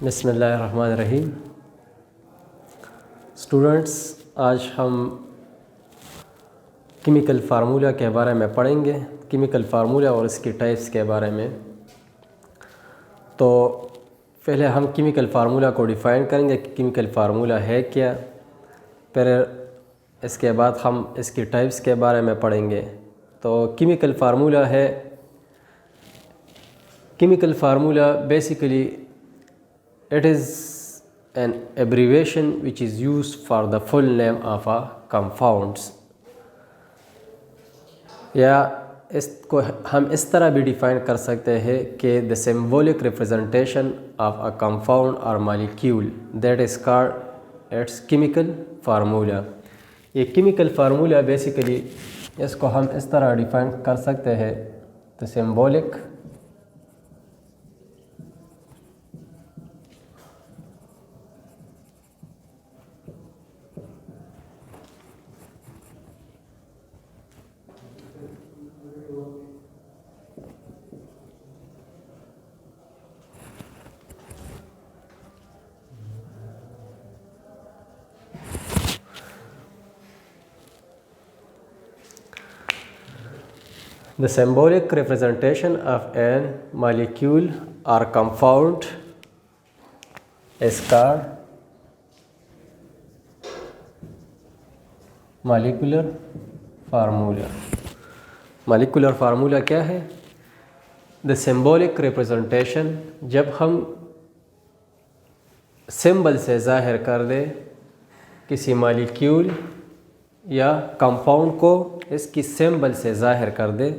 बिस्मिल्लाहिर्रहमानिर्रहीम। स्टूडेंट्स, आज हम केमिकल फार्मूला के बारे में पढ़ेंगे, केमिकल फार्मूला और इसकी टाइप्स के बारे में। तो पहले हम केमिकल फार्मूला को डिफ़ाइन करेंगे कि केमिकल फार्मूला है क्या, फिर इसके बाद हम इसकी टाइप्स के बारे में पढ़ेंगे। तो chemical formula basically it is an abbreviation which is used for the full name of a compounds। या इसको हम इस तरह भी डिफ़ाइन कर सकते हैं कि the symbolic representation of a compound और molecule that is called its chemical formula. ये केमिकल फार्मूला बेसिकली इसको हम इस तरह डिफ़ाइन कर सकते हैं, the symbolic The symbolic representation of a molecule or compound is called molecular formula। molecular formula क्या है? The symbolic representation, जब हम सिंबल से ज़ाहिर कर दे किसी मॉलिक्यूल या कंपाउंड को, इसकी सिंबल से ज़ाहिर कर दे,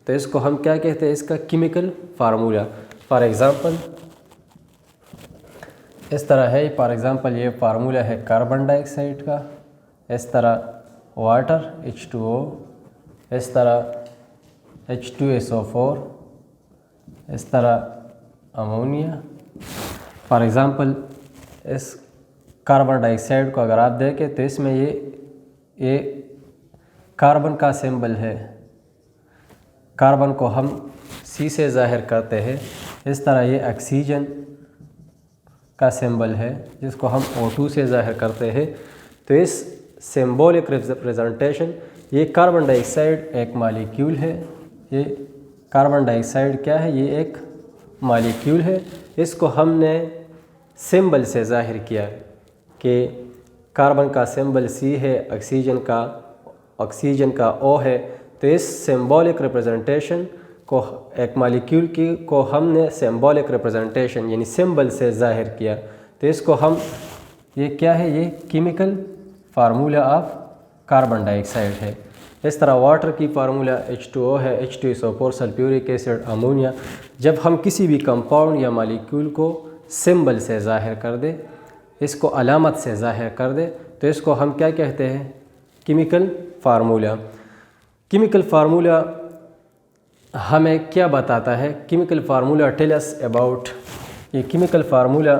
तो इसको हम क्या कहते हैं? इसका केमिकल फार्मूला। फॉर एग्ज़ाम्पल इस तरह है, फॉर एग्ज़ाम्पल ये फार्मूला है कार्बन डाइऑक्साइड का, इस तरह वाटर H2O, इस तरह H2SO4, इस तरह अमोनिया। फॉर एग्ज़ाम्पल इस कार्बन डाइऑक्साइड को अगर आप देखें तो इसमें ये कार्बन का सिंबल है, कार्बन को हम C से ज़ाहिर करते हैं। इस तरह ये ऑक्सीजन का सिंबल है जिसको हम O2 से ज़ाहिर करते हैं। तो इस सिंबॉलिक रिप्रेजेंटेशन, ये कार्बन डाइऑक्साइड एक मॉलिक्यूल है, ये कार्बन डाइऑक्साइड क्या है? ये एक मॉलिक्यूल है। इसको हमने सिंबल से ज़ाहिर किया कि कार्बन का सिंबल C है, ऑक्सीजन का O है। तो इस सिंबॉलिक रिप्रेजेंटेशन को, एक मॉलिक्यूल की को हमने सिंबॉलिक रिप्रेजेंटेशन यानी सिंबल से ज़ाहिर किया, तो इसको हम, ये क्या है? ये chemical formula of carbon dioxide है। इस तरह वाटर की फार्मूला H2O है, H2SO4 सल्फ्यूरिक एसिड, अमोनिया। जब हम किसी भी कंपाउंड या मॉलिक्यूल को सिंबल से ज़ाहिर कर दे, इसको अलामत से ज़ाहिर कर दे, तो इसको हम क्या कहते हैं? Chemical formula. केमिकल फार्मूला हमें क्या बताता है? Chemical formula tell us about, ये chemical formula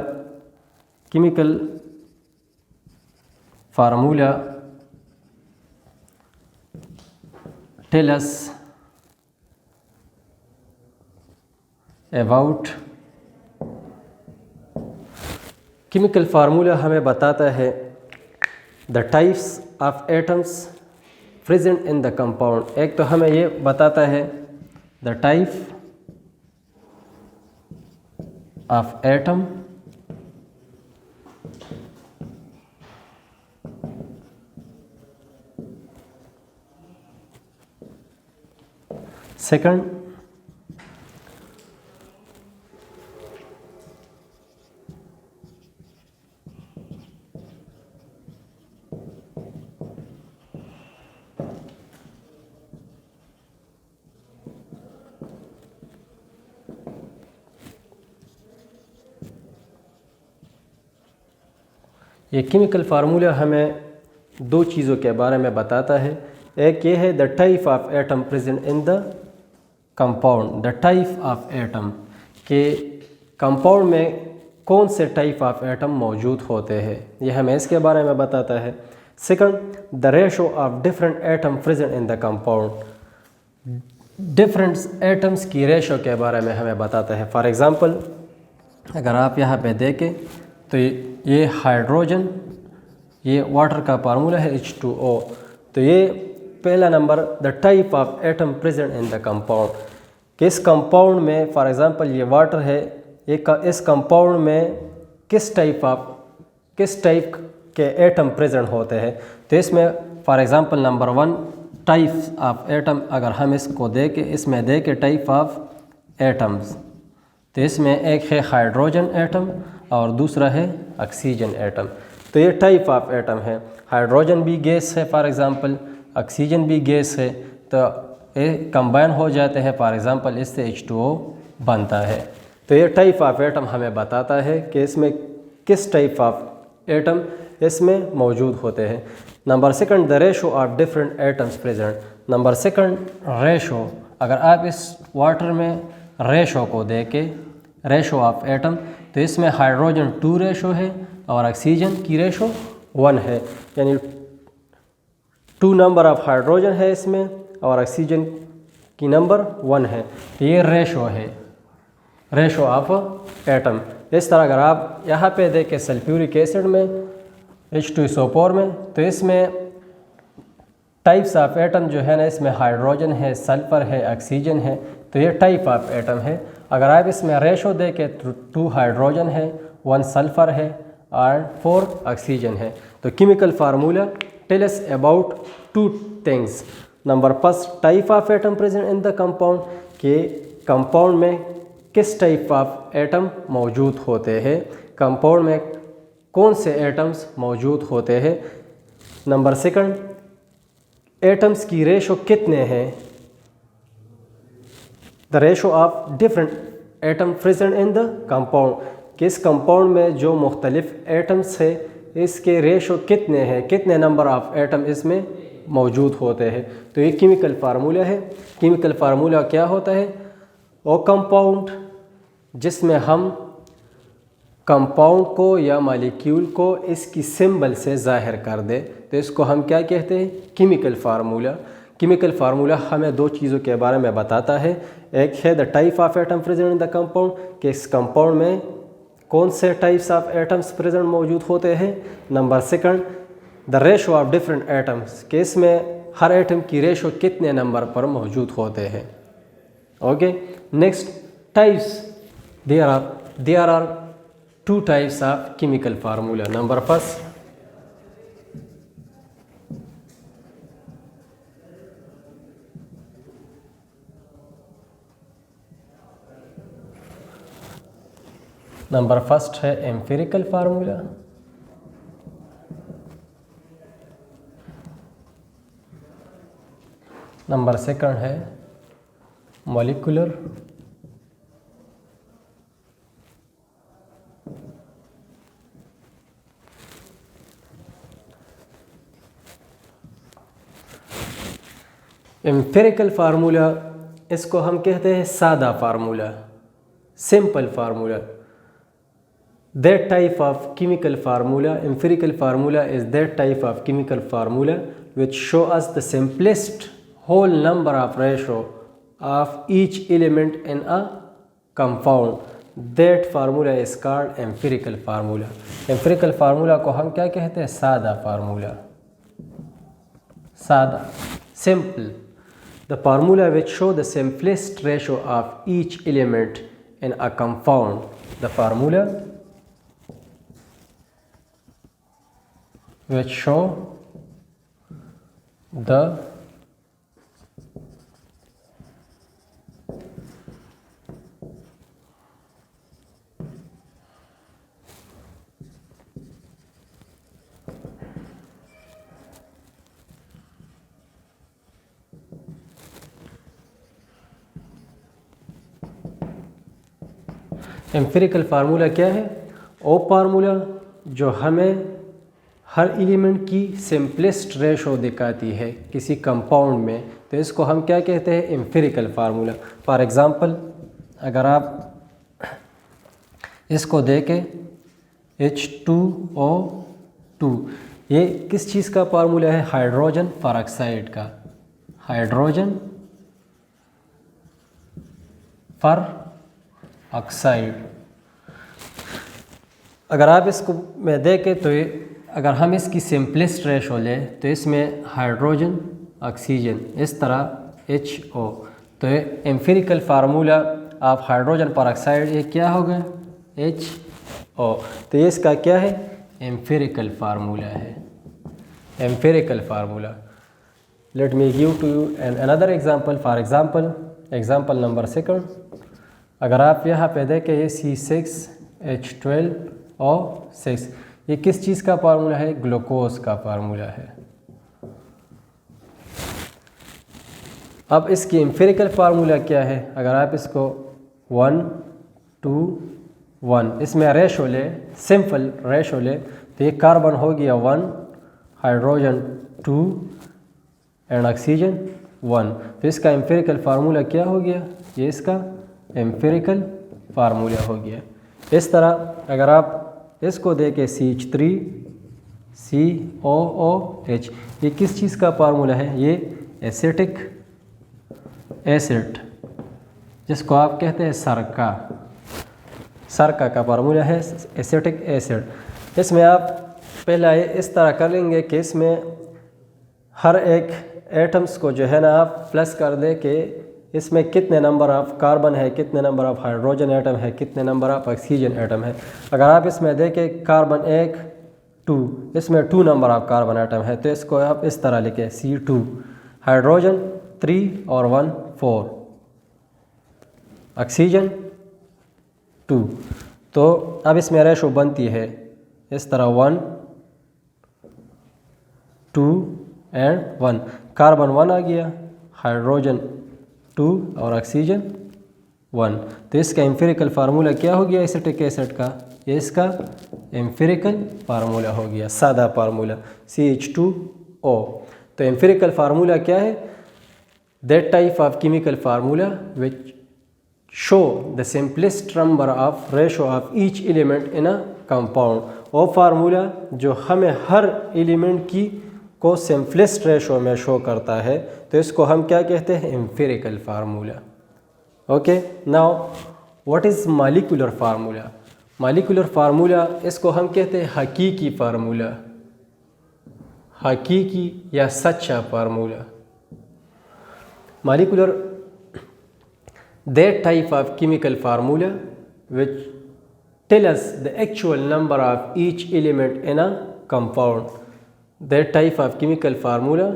tell us about, chemical formula हमें बताता है the types of atoms present in the compound. एक तो हमें ये बताता है the type of atom, second ये केमिकल फार्मूला हमें दो चीज़ों के बारे में बताता है। एक ये है the type of atom present in the compound, the type of atom के कंपाउंड में कौन से टाइप ऑफ एटम मौजूद होते हैं, ये हमें इसके बारे में बताता है। Second, the ratio of different atom present in the compound, different atoms की रेशो के बारे में हमें बताता है। फॉर एग्ज़ाम्पल अगर आप यहाँ पे देखें तो ये हाइड्रोजन, ये वाटर का फार्मूला है H2O। तो ये पहला number the type of atom present in the compound, कि इस कंपाउंड में फॉर एग्जांपल ये वाटर है, इस कंपाउंड में किस टाइप के एटम प्रेजेंट होते हैं। तो इसमें for example number 1 type of atom, अगर हम इसको देखें, इसमें देखें टाइप ऑफ एटम्स, तो इसमें एक है हाइड्रोजन एटम और दूसरा है ऑक्सीजन एटम। तो ये टाइप ऑफ एटम है। हाइड्रोजन भी गैस है फॉर एग्जांपल, ऑक्सीजन भी गैस है, तो ये कंबाइन हो जाते हैं, फॉर एग्जांपल इससे H2O बनता है। तो ये टाइप ऑफ एटम हमें बताता है कि इसमें किस टाइप ऑफ एटम इसमें मौजूद होते हैं। Number 2 the ratio of different atoms present. Number 2 ratio, अगर आप इस वाटर में रेशो को देखें, रेशो ऑफ एटम, तो इसमें हाइड्रोजन 2 रेशो है और ऑक्सीजन की रेशो 1 है, यानी 2 नंबर ऑफ हाइड्रोजन है इसमें और ऑक्सीजन की नंबर 1 है। ये रेशो है, रेशो ऑफ एटम। इस तरह अगर आप यहाँ पे देखें सल्फ्यूरिक एसिड में H2SO4 में, तो इसमें टाइप्स ऑफ एटम जो है ना, इसमें हाइड्रोजन है, सल्फ़र है, ऑक्सीजन है, तो ये टाइप ऑफ एटम है। अगर आप इसमें रेशो देखें तो 2 हाइड्रोजन है, 1 सल्फ़र है और 4 ऑक्सीजन है। तो chemical formula tell us about 2 things. Number 1 type of atom present in the compound, के कंपाउंड में किस टाइप ऑफ एटम मौजूद होते हैं, कंपाउंड में कौन से एटम्स मौजूद होते हैं। नंबर 2 एटम्स की रेशो कितने हैं, the ratio of different atom present in the compound, किस कंपाउंड में जो मुख्तलिफ एटम्स है इसके रेशो कितने हैं, कितने नंबर ऑफ एटम इसमें मौजूद होते हैं। तो ये केमिकल फार्मूला है। केमिकल फार्मूला क्या होता है, वो कंपाउंड जिसमें हम कंपाउंड को या मॉलिक्यूल को इसकी सिंबल से ज़ाहिर कर दे, तो इसको हम क्या कहते हैं, केमिकल फार्मूला। केमिकल फार्मूला हमें 2 चीज़ों के बारे में बताता है। एक है the type of atom present in the compound, कि इस कंपाउंड में कौन से टाइप्स ऑफ एटम्स प्रेजेंट मौजूद होते हैं। Number 2 the ratio of different atoms, कि इसमें हर एटम की रेशो कितने नंबर पर मौजूद होते हैं। Okay, next types, there are 2 types of chemical formula. Number 1 है एम्पिरिकल फार्मूला। नंबर 2 है मॉलिक्यूलर। एम्पिरिकल फार्मूला, इसको हम कहते हैं सादा formula, simple formula. That type of chemical formula, empirical formula is that type of chemical formula which show us the simplest whole number of ratio of each element in a compound. That formula is called empirical formula. Empirical formula को हम क्या कहते हैं, सादा formula, सादा, simple. The formula which show the simplest ratio of each element in a compound. The formula which show the empirical formula क्या है, वो फार्मूला जो हमें हर एलिमेंट की सिंपलेस्ट रेशो दिखाती है किसी कंपाउंड में, तो इसको हम क्या कहते हैं, एम्पिरिकल फार्मूला। फॉर एग्ज़ाम्पल अगर आप इसको देखें H2O2, ये किस चीज़ का फार्मूला है, हाइड्रोजन परऑक्साइड का, हाइड्रोजन पर ऑक्साइड। अगर आप इसको में देखें तो अगर हम इसकी सिंपलेस्ट रेशो लें तो इसमें हाइड्रोजन ऑक्सीजन इस तरह HO, तो empirical formula of hydrogen peroxide ये क्या होगा HO। तो ये इसका क्या है एम्फिरिकल फार्मूला है, empirical formula. Let me give to you another example. For example number 2। अगर आप यहाँ पे देखें ये C6H12O6 ये किस चीज़ का फार्मूला है, ग्लूकोज का फार्मूला है। अब इसकी एम्फिरिकल फार्मूला क्या है, अगर आप इसको 1:1 इसमें रेशो ले, सिंपल रेशो ले, तो ये कार्बन हो गया 1, हाइड्रोजन 2 एंड ऑक्सीजन 1। तो इसका एम्फिरिकल फार्मूला क्या हो गया, ये इसका एम्फिरिकल फार्मूला हो गया। इस तरह अगर आप इसको देखें CH3COOH ये किस चीज़ का फार्मूला है, ये एसिटिक एसिड जिसको आप कहते हैं सरका का फार्मूला है एसिटिक एसिड। इसमें आप पहले इस तरह कर लेंगे कि इसमें हर एक एटम्स को जो है ना आप प्लस कर दे कि इसमें कितने नंबर ऑफ कार्बन है, कितने नंबर ऑफ हाइड्रोजन एटम है, कितने नंबर ऑफ ऑक्सीजन एटम है। अगर आप इसमें देखें कार्बन 1 2 इसमें 2 नंबर ऑफ कार्बन एटम है, तो इसको आप इस तरह लिखें C2, हाइड्रोजन 3 और 1 4, ऑक्सीजन 2। तो अब इसमें रेशो बनती है इस तरह 1 2 एंड 1, कार्बन 1 आ गया, हाइड्रोजन 2 और ऑक्सीजन 1। तो इसका एम्फिरिकल फार्मूला क्या हो गया एसिटिक एसिड का, ये इसका एम्फिरिकल फार्मूला हो गया, सादा फार्मूला CH2O। तो एम्फिरिकल फार्मूला क्या है, that type of chemical formula which show the simplest number of ratio of each element in a compound. वो फार्मूला जो हमें हर एलिमेंट की को सिंपलेस्ट रेशो में शो करता है, तो इसको हम क्या कहते हैं empirical formula. Okay, now what is molecular formula. Molecular formula इसको हम कहते हैं हकीकी फार्मूला, हकीकी या सच्चा formula. Molecular that type of chemical formula which tell us the actual number of each element in a compound, that type of chemical formula,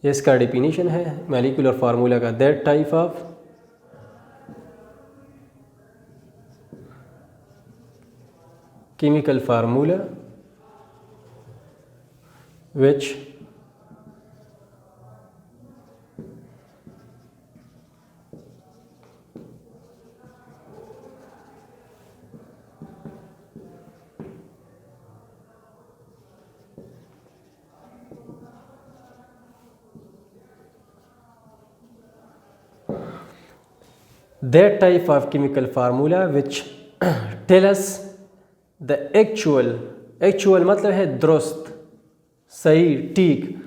इसका definition है molecular formula का, that type of chemical formula which that type of chemical formula which tell us the actual मतलब है दुरुस्त, सही, ठीक।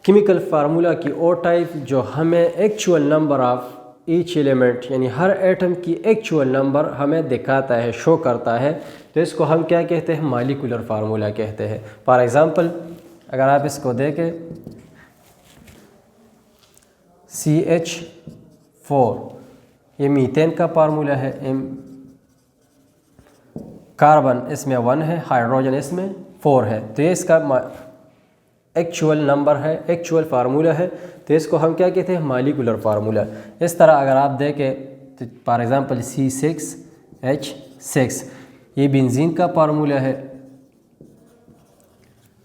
Chemical formula की ओ type जो हमें actual number of each element यानी हर एटम की एक्चुअल नंबर हमें दिखाता है, शो करता है, तो इसको हम क्या कहते हैं मॉलिक्यूलर फार्मूला कहते हैं। फॉर एग्जांपल अगर आप इसको देखें CH4 ये मीथेन का फार्मूला है, कार्बन इसमें 1 है, हाइड्रोजन इसमें 4 है, तो ये इसका एक्चुअल नंबर है, एक्चुअल फार्मूला है, तो इसको हम क्या कहते हैं मॉलिक्यूलर फार्मूला। इस तरह अगर आप देखें तो फॉर एग्जांपल C6H6 ये बेंजीन का फार्मूला है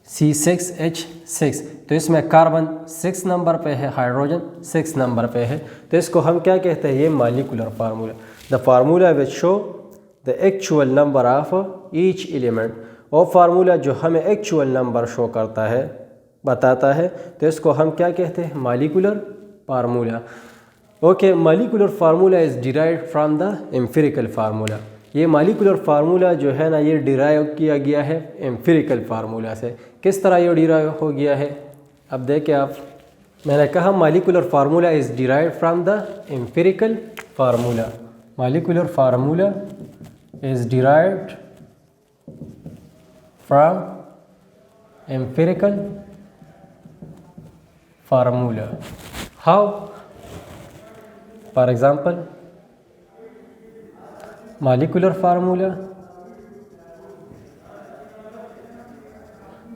C6H6, तो इसमें कार्बन 6 नंबर पे है, हाइड्रोजन 6 नंबर पे है, तो इसको हम क्या कहते हैं ये molecular formula. The formula which show the actual number of each element, वो फार्मूला जो हमें एक्चुअल नंबर शो करता है, बताता है, तो इसको हम क्या कहते हैं molecular formula. Okay, molecular formula is derived from the empirical formula. ये मॉलिक्यूलर फार्मूला जो है ना ये डिराइव किया गया है एम्फिरिकल फार्मूला से। किस तरह ये डिराइव हो गया है, अब देखें आप, मैंने कहा molecular formula is derived from the empirical formula. Molecular formula is derived from empirical formula. How? For example, molecular formula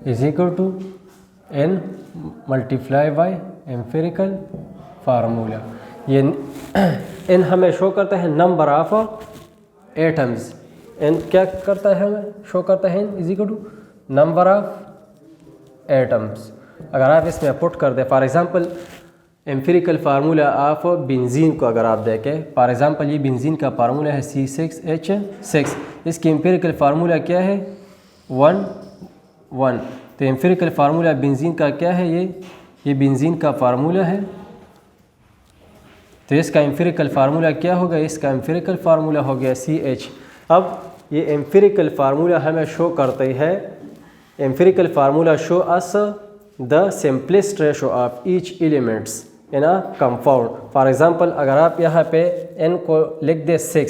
is equal to n multiply by empirical formula. ये n हमें शो करता है नंबर ऑफ एटम्स. n क्या करता है, हमें show करता है n is equal to number of atoms. अगर आप इसमें पुट कर दें, for example empirical formula of benzene को अगर आप देखें, फॉर एग्जांपल ये बेंजीन का फार्मूला है C6H6. इसकी एम्पिरिकल फार्मूला क्या है 1,1. तो एम्पिरिकल फार्मूला बेंजीन का क्या है, ये बेंजीन का फार्मूला है. तो इसका एम्पिरिकल फार्मूला क्या होगा, इसका एम्पिरिकल फार्मूला हो गया CH. अब ये एम्पिरिकल फार्मूला हमें शो करते है, empirical formula show us the simplest ratio of each elements in a compound. For example अगर आप यहाँ पे n को लिख दे 6,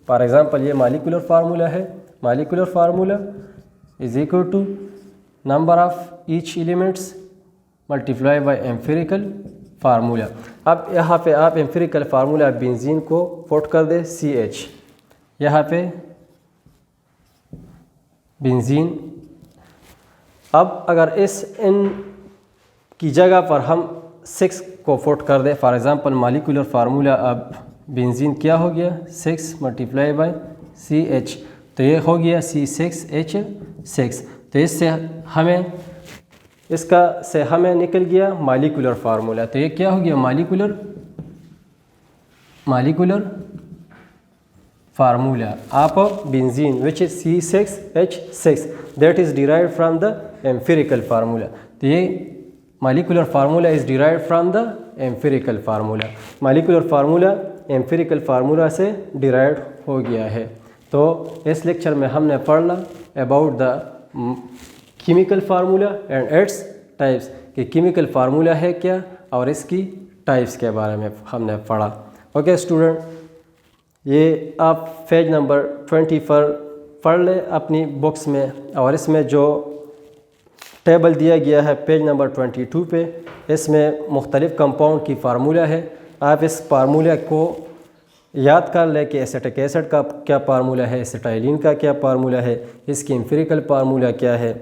फॉर एग्जांपल ये मॉलिक्यूलर फार्मूला है, molecular formula is equal to number of each elements multiply by empirical formula. अब यहाँ पे आप एम्पिरिकल फार्मूला बेंजीन को पुट कर दे CH. यहाँ पे बेंजीन. अब अगर इस n की जगह पर हम 6 को पुट कर दे, फॉर एग्जांपल मॉलिक्यूलर फार्मूला अब बेंजीन क्या हो गया 6 मल्टीप्लाई बाय CH. तो ये हो गया C6H6. तो इससे हमें निकल गया मॉलिक्यूलर फार्मूला. तो ये क्या हो गया molecular formula of benzene which is C6H6 that is derived from the empirical formula. तो ये molecular formula is derived from the empirical formula. Molecular formula empirical formula से डिराइव्ड हो गया है. तो इस लेक्चर में हमने पढ़ा about the chemical formula and its types, कि केमिकल फार्मूला है क्या और इसकी टाइप्स के बारे में हमने पढ़ा. ओके स्टूडेंट, ये आप पेज नंबर 20 पर पढ़ ले अपनी बुक्स में, और इसमें जो टेबल दिया गया है पेज नंबर 22 पे, इसमें मुख्तलिफ़ कंपाउंड की फार्मूला है. आप इस फार्मूला को याद कर ले कि एसिटिक एसिड का क्या फार्मूला है, एसिटाइलिन का क्या फार्मूला है, इसकी एम्पिरिकल फार्मूला क्या है,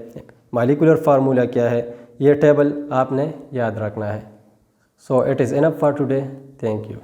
मॉलिक्यूलर फार्मूला क्या है. ये टेबल आपने याद रखना है. So it is enough for today. Thank you.